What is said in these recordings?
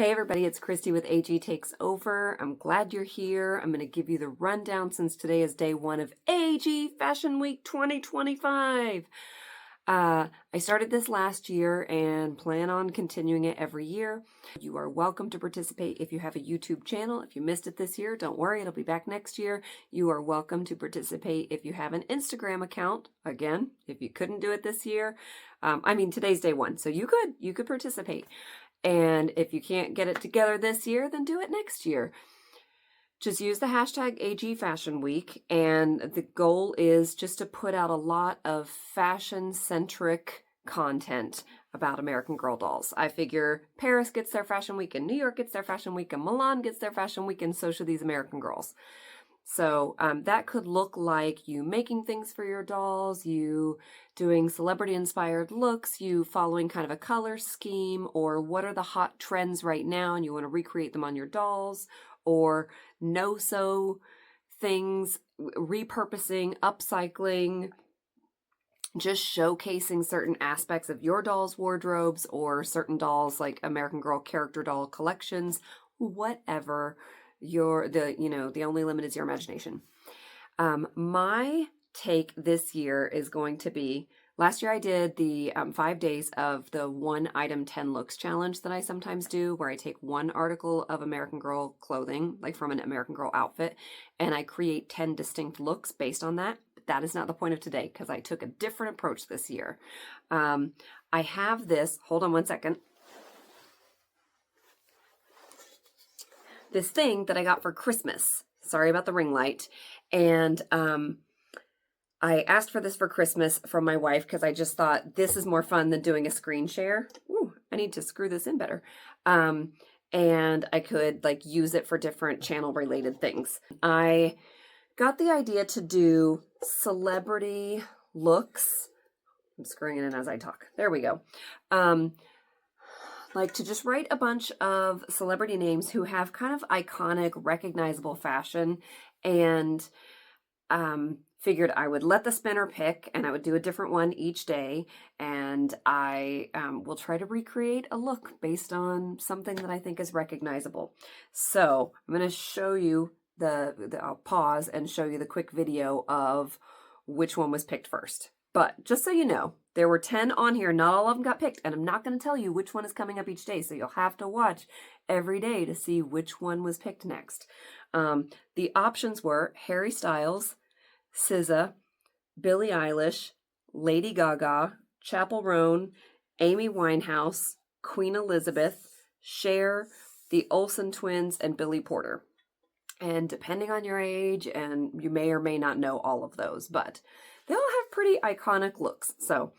Hey everybody, it's Kristie with AG Takes Over. I'm glad you're here. I'm going to give you the rundown since today is day one of AG Fashion Week 2025. I started this last year and plan on continuing it every year. You are welcome to participate if you have a YouTube channel. If you missed it this year, don't worry, it'll be back next year. You are welcome to participate if you have an Instagram account. Again, if you couldn't do it this year, today's day one, so you could participate. And if you can't get it together this year, then do it next year. Just use the hashtag AG Fashion Week, and the goal is just to put out a lot of fashion-centric content about American Girl dolls. I figure Paris gets their Fashion Week, and New York gets their Fashion Week, and Milan gets their Fashion Week, and so should these American girls. So that could look like you making things for your dolls, you doing celebrity-inspired looks, you following kind of a color scheme, or what are the hot trends right now and you want to recreate them on your dolls, or no-sew things, repurposing, upcycling, just showcasing certain aspects of your doll's wardrobes or certain dolls like American Girl character doll collections, whatever. The only limit is your imagination. My take this year is going to be, last year I did the 5 days of the 1 item 10 looks challenge that I sometimes do, where I take one article of American Girl clothing, like from an American Girl outfit, and I create 10 distinct looks based on that. But that is not the point of today, because I took a different approach this year. I have this, hold on one second. This thing that I got for Christmas. Sorry about the ring light. And I asked for this for Christmas from my wife because I just thought this is more fun than doing a screen share. Ooh, I need to screw this in better. And I could use it for different channel related things. I got the idea to do celebrity looks. I'm screwing it in as I talk. There we go. To just write a bunch of celebrity names who have kind of iconic, recognizable fashion, and figured I would let the spinner pick, and I would do a different one each day, and I will try to recreate a look based on something that I think is recognizable. So I'm going to show you I'll pause and show you the quick video of which one was picked first. But just so you know, there were 10 on here. Not all of them got picked. And I'm not going to tell you which one is coming up each day. So you'll have to watch every day to see which one was picked next. The options were Harry Styles, SZA, Billie Eilish, Lady Gaga, Chappell Roan, Amy Winehouse, Queen Elizabeth, Cher, the Olsen twins, and Billy Porter. And depending on your age, and you may or may not know all of those, but they all have pretty iconic looks. So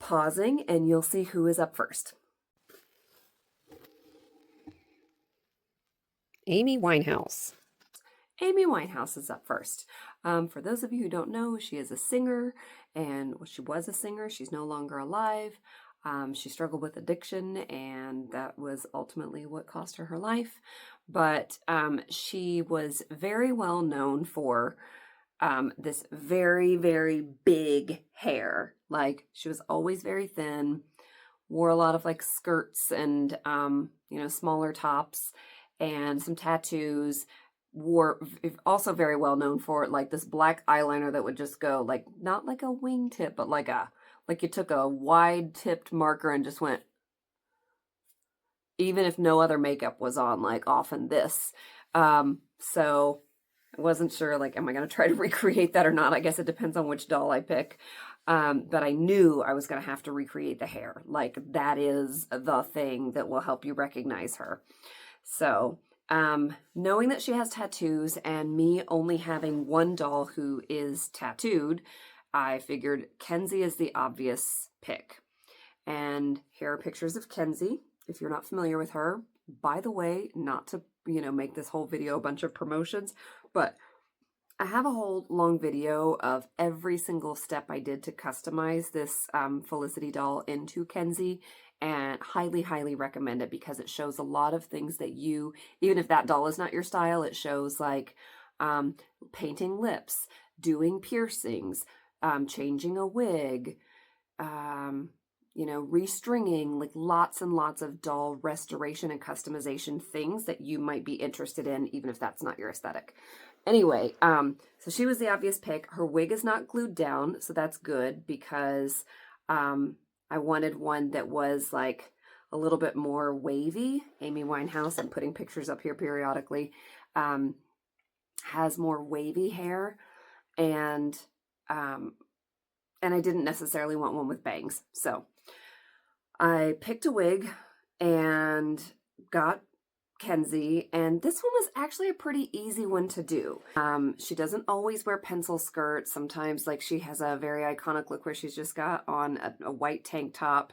pausing and you'll see who is up first. Amy Winehouse. Amy Winehouse is up first. For those of you who don't know, she is a singer, and she was a singer. She's no longer alive. She struggled with addiction, and that was ultimately what cost her life. But she was very well known for this very, very big hair. She was always very thin, wore a lot of skirts and, smaller tops and some tattoos. Also very well known for this black eyeliner that would just go not like a wingtip, but like you took a wide tipped marker and just went, even if no other makeup was on, often this. So I wasn't sure, am I going to try to recreate that or not? I guess it depends on which doll I pick. But I knew I was going to have to recreate the hair. That is the thing that will help you recognize her. So, knowing that she has tattoos and me only having one doll who is tattooed, I figured Kenzie is the obvious pick. And here are pictures of Kenzie, if you're not familiar with her. By the way, not to, make this whole video a bunch of promotions, but I have a whole long video of every single step I did to customize this Felicity doll into Kenzie, and highly, highly recommend it because it shows a lot of things that even if that doll is not your style, it shows painting lips, doing piercings, changing a wig, you know, restringing, like lots and lots of doll restoration and customization things that you might be interested in, even if that's not your aesthetic. Anyway, so she was the obvious pick. Her wig is not glued down, so that's good because I wanted one that was like a little bit more wavy. Amy Winehouse, I'm putting pictures up here periodically, has more wavy hair, and I didn't necessarily want one with bangs. So I picked a wig and got Kenzie, and this one was actually a pretty easy one to do. She doesn't always wear pencil skirts. Sometimes, like, she has a very iconic look where she's just got on a white tank top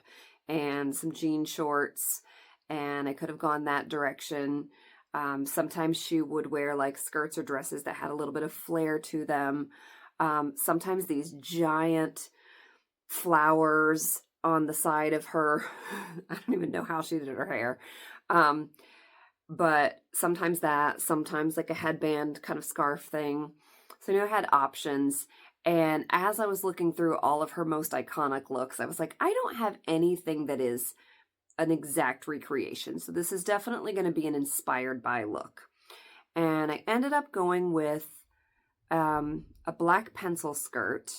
and some jean shorts, and I could have gone that direction. Sometimes she would wear like skirts or dresses that had a little bit of flair to them. Sometimes these giant flowers on the side of her, I don't even know how she did her hair. But sometimes that, sometimes like a headband kind of scarf thing. So I knew I had options. And as I was looking through all of her most iconic looks, I was like, I don't have anything that is an exact recreation. So this is definitely going to be an inspired by look. And I ended up going with a black pencil skirt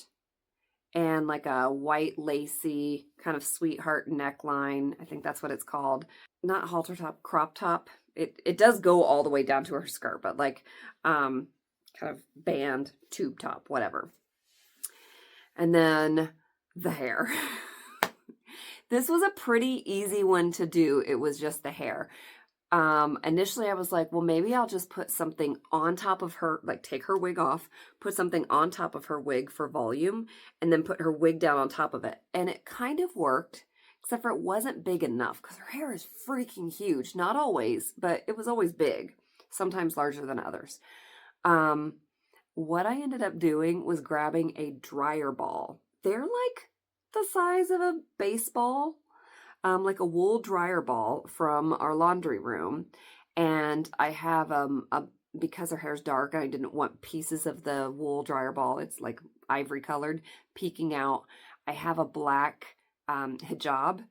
and like a white lacy kind of sweetheart neckline. I think that's what it's called. Not halter top, crop top. It does go all the way down to her skirt, but like kind of band, tube top, whatever. And then the hair. This was a pretty easy one to do. It was just the hair. Initially I was like, well, maybe I'll just put something on top of her, like take her wig off, put something on top of her wig for volume, and then put her wig down on top of it. And it kind of worked, except for it wasn't big enough because her hair is freaking huge. Not always, but it was always big, sometimes larger than others. What I ended up doing was grabbing a dryer ball. They're like the size of a baseball. Like a wool dryer ball from our laundry room. And I have, because her hair's dark, I didn't want pieces of the wool dryer ball, it's like ivory colored, peeking out. I have a black hijab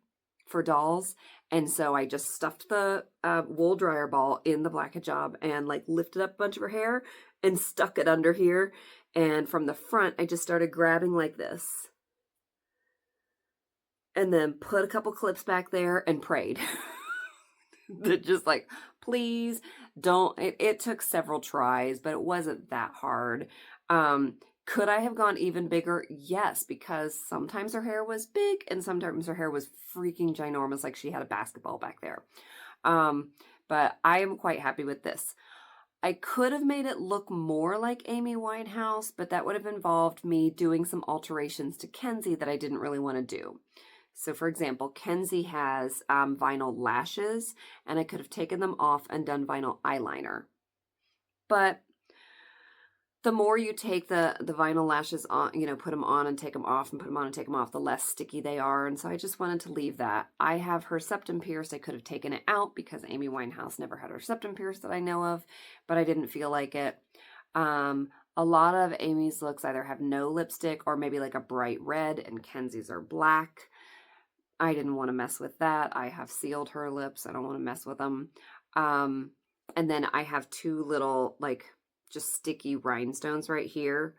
for dolls. And so I just stuffed the wool dryer ball in the black hijab and like lifted up a bunch of her hair and stuck it under here. And from the front, I just started grabbing like this. And then put a couple clips back there and prayed. That just like, please don't, it took several tries, but it wasn't that hard. Could I have gone even bigger? Yes, because sometimes her hair was big and sometimes her hair was freaking ginormous, like she had a basketball back there. But I am quite happy with this. I could have made it look more like Amy Winehouse, but that would have involved me doing some alterations to Kenzie that I didn't really want to do. So for example, Kenzie has vinyl lashes, and I could have taken them off and done vinyl eyeliner. But the more you take the vinyl lashes on, you know, put them on and take them off and put them on and take them off, the less sticky they are. And so I just wanted to leave that. I have her septum pierced. I could have taken it out because Amy Winehouse never had her septum pierced that I know of, but I didn't feel like it. A lot of Amy's looks either have no lipstick or maybe like a bright red, and Kenzie's are black. I didn't want to mess with that. I have sealed her lips. I don't want to mess with them. And then I have two little, like, just sticky rhinestones right here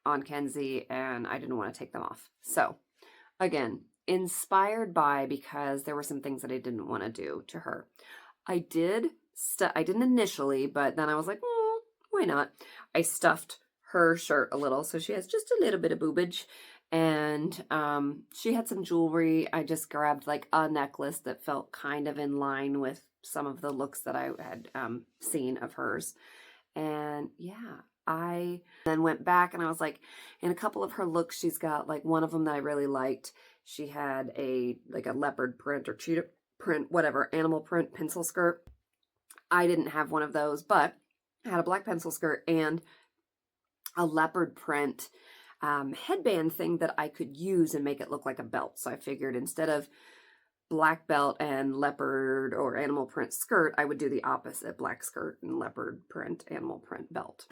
on Kenzie, and I didn't want to take them off. So, again, inspired by, because there were some things that I didn't want to do to her. I didn't initially, but then I was like, why not? I stuffed her shirt a little, so she has just a little bit of boobage. And she had some jewelry. I just grabbed like a necklace that felt kind of in line with some of the looks that I had seen of hers. And yeah, I then went back and I was like, in a couple of her looks, she's got like one of them that I really liked. She had a leopard print or cheetah print, whatever, animal print pencil skirt. I didn't have one of those, but I had a black pencil skirt and a leopard print headband thing that I could use and make it look like a belt. So I figured instead of black belt and leopard or animal print skirt, I would do the opposite, black skirt and leopard print, animal print belt.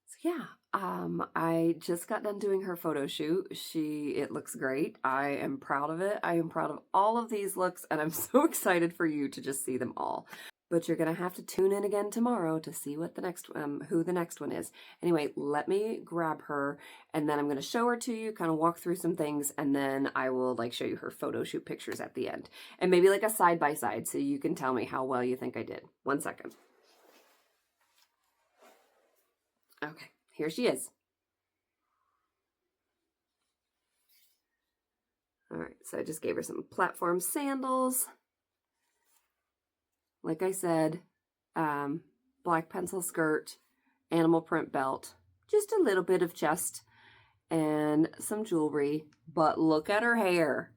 So yeah, I just got done doing her photo shoot. It looks great. I am proud of it. I am proud of all of these looks, and I'm so excited for you to just see them all. But you're gonna have to tune in again tomorrow to see what the next, who the next one is. Anyway, let me grab her, and then I'm gonna show her to you, kind of walk through some things, and then I will like show you her photo shoot pictures at the end, and maybe like a side by side, so you can tell me how well you think I did. 1 second. Okay, here she is. All right, so I just gave her some platform sandals. Like I said, black pencil skirt, animal print belt, just a little bit of chest, and some jewelry. But look at her hair.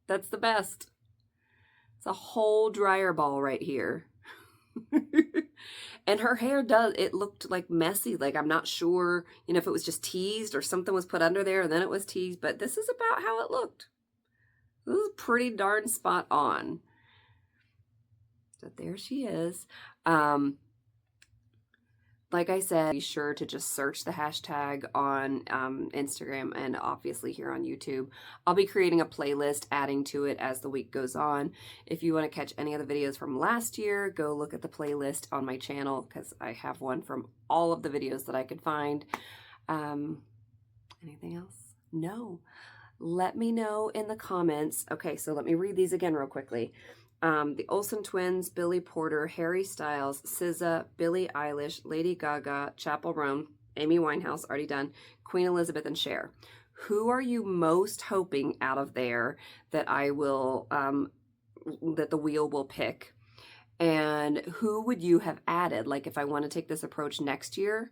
That's the best. It's a whole dryer ball right here. And her hair it looked like messy. Like I'm not sure, if it was just teased or something was put under there and then it was teased, but this is about how it looked. This is pretty darn spot on. So there she is. Like I said, be sure to just search the hashtag on Instagram and obviously here on YouTube. I'll be creating a playlist, adding to it as the week goes on. If you want to catch any of the videos from last year, go look at the playlist on my channel because I have one from all of the videos that I could find. Anything else? No. Let me know in the comments. Okay, so let me read these again real quickly. The Olsen twins, Billy Porter, Harry Styles, SZA, Billie Eilish, Lady Gaga, Chappell Roan, Amy Winehouse, already done, Queen Elizabeth, and Cher. Who are you most hoping out of there that I will, that the wheel will pick? And who would you have added? Like if I want to take this approach next year,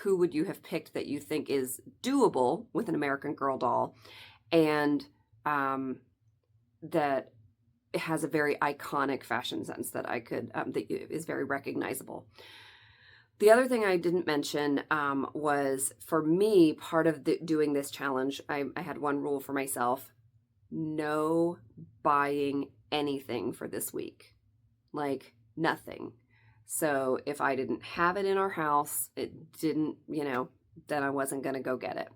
who would you have picked that you think is doable with an American Girl doll? And that it has a very iconic fashion sense that I could, that is very recognizable. The other thing I didn't mention was, for me, part of doing this challenge, I had one rule for myself: no buying anything for this week. Like, nothing. So if I didn't have it in our house, it didn't, then I wasn't going to go get it.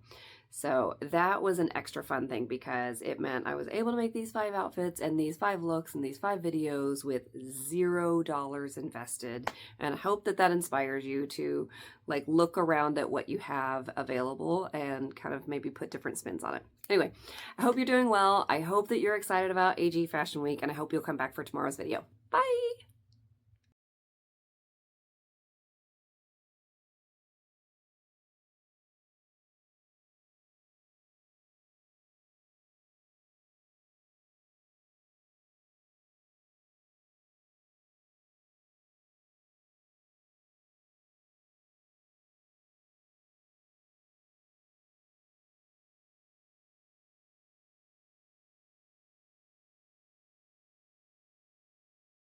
So that was an extra fun thing because it meant I was able to make these 5 outfits and these 5 looks and these 5 videos with $0 invested. And I hope that that inspires you to like look around at what you have available and kind of maybe put different spins on it. Anyway, I hope you're doing well. I hope that you're excited about AG Fashion Week, and I hope you'll come back for tomorrow's video. Bye!